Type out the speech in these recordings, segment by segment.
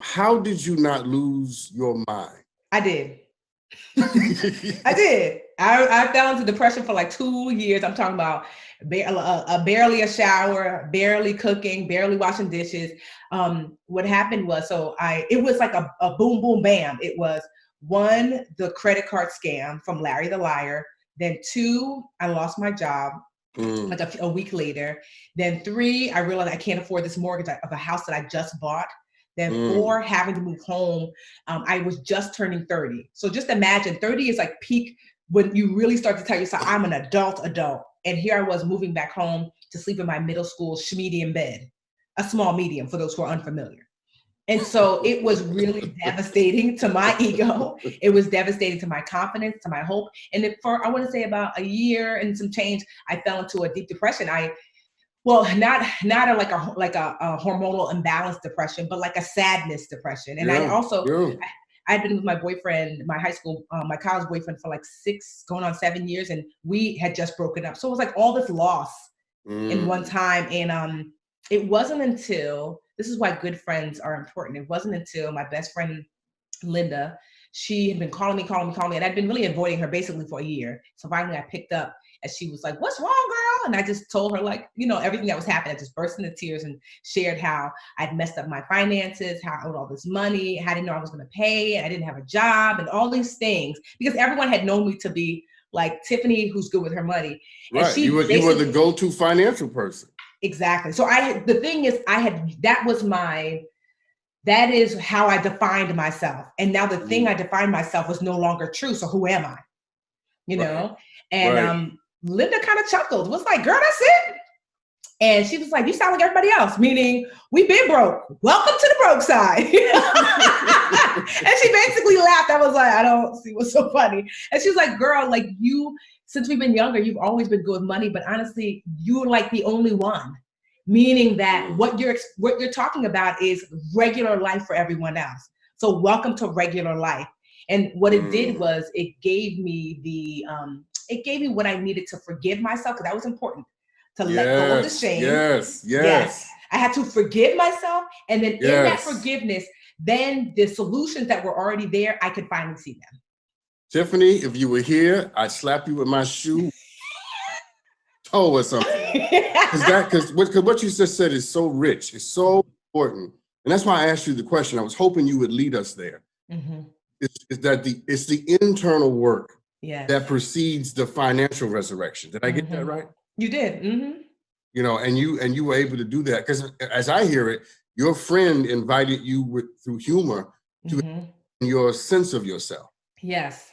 How did you not lose your mind? I did. I did. I fell into depression for like 2 years. I'm talking about barely a shower, barely cooking, barely washing dishes. What happened was, it was like a boom, boom, bam. It was one, the credit card scam from Larry the Liar. Then two, I lost my job like a week later. Then three, I realized I can't afford this mortgage of a house that I just bought. Then four, having to move home. I was just turning 30. So just imagine 30 is like peak when you really start to tell yourself, I'm an adult. And here I was moving back home to sleep in my middle school medium bed, a small medium for those who are unfamiliar. And so it was really devastating to my ego. It was devastating to my confidence, to my hope. And for, I want to say about a year and some change, I fell into a deep depression. Not a hormonal imbalance depression, but like a sadness depression. And I'd been with my boyfriend, my high school, my college boyfriend for like 6, going on 7 years. And we had just broken up. So it was like all this loss in one time. And it wasn't until, this is why good friends are important. It wasn't until my best friend, Linda, she had been calling me. And I'd been really avoiding her basically for a year. So finally I picked up and she was like, "What's wrong, girl?" And I just told her, like, everything that was happening. I just burst into tears and shared how I'd messed up my finances, how I owed all this money, how I didn't know I was going to pay, I didn't have a job, and all these things, because everyone had known me to be like Tiffany, who's good with her money. Right. And you were the go-to financial person. Exactly. So that is how I defined myself. And now the thing I defined myself was no longer true. So who am I? And Linda kind of chuckled, was like, "Girl, that's it." And she was like, "You sound like everybody else," meaning we've been broke. Welcome to the broke side. And she basically laughed. I was like, I don't see what's so funny. And she was like, "Girl, like since we've been younger, you've always been good with money, but honestly, you're like the only one." Meaning that what you're talking about is regular life for everyone else. So welcome to regular life. And what it did was it gave me what I needed to forgive myself, because that was important, to let go of the shame. Yes. I had to forgive myself. And then in that forgiveness, then the solutions that were already there, I could finally see them. Tiffany, if you were here, I'd slap you with my shoe. Toe or something. Because what you just said is so rich. It's so important. And that's why I asked you the question. I was hoping you would lead us there. It's the internal work that precedes the financial resurrection. Did I get that right? You did. And you were able to do that, because as I hear it, your friend invited you through humor to your sense of yourself. Yes.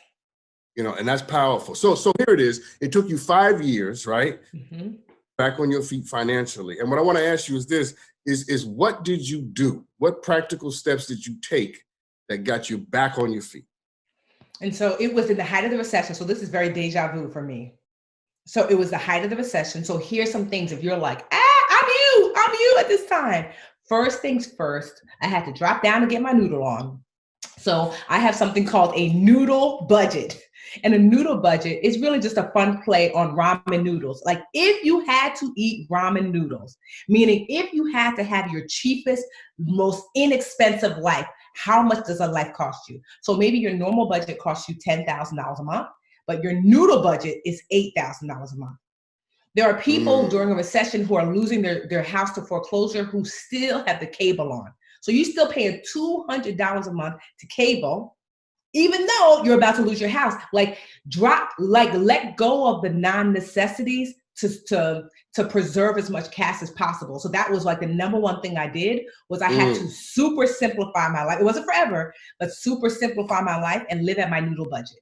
And that's powerful. So here it is. It took you 5 years, right? Back on your feet financially. And what I want to ask you is this, is what did you do? What practical steps did you take that got you back on your feet? And so it was in the height of the recession. So this is very deja vu for me. So it was the height of the recession. So here's some things. If you're like, I'm you at this time. First things first, I had to drop down and get my noodle on. So I have something called a noodle budget. And a noodle budget is really just a fun play on ramen noodles. Like if you had to eat ramen noodles, meaning if you had to have your cheapest, most inexpensive life, how much does a life cost you? So maybe your normal budget costs you $10,000 a month, but your noodle budget is $8,000 a month. There are people during a recession who are losing their house to foreclosure who still have the cable on. So you're still paying $200 a month to cable, even though you're about to lose your house. Like let go of the non-necessities to preserve as much cash as possible. So that was like the number one thing I did, was I had to super simplify my life. It wasn't forever, but super simplify my life and live at my noodle budget.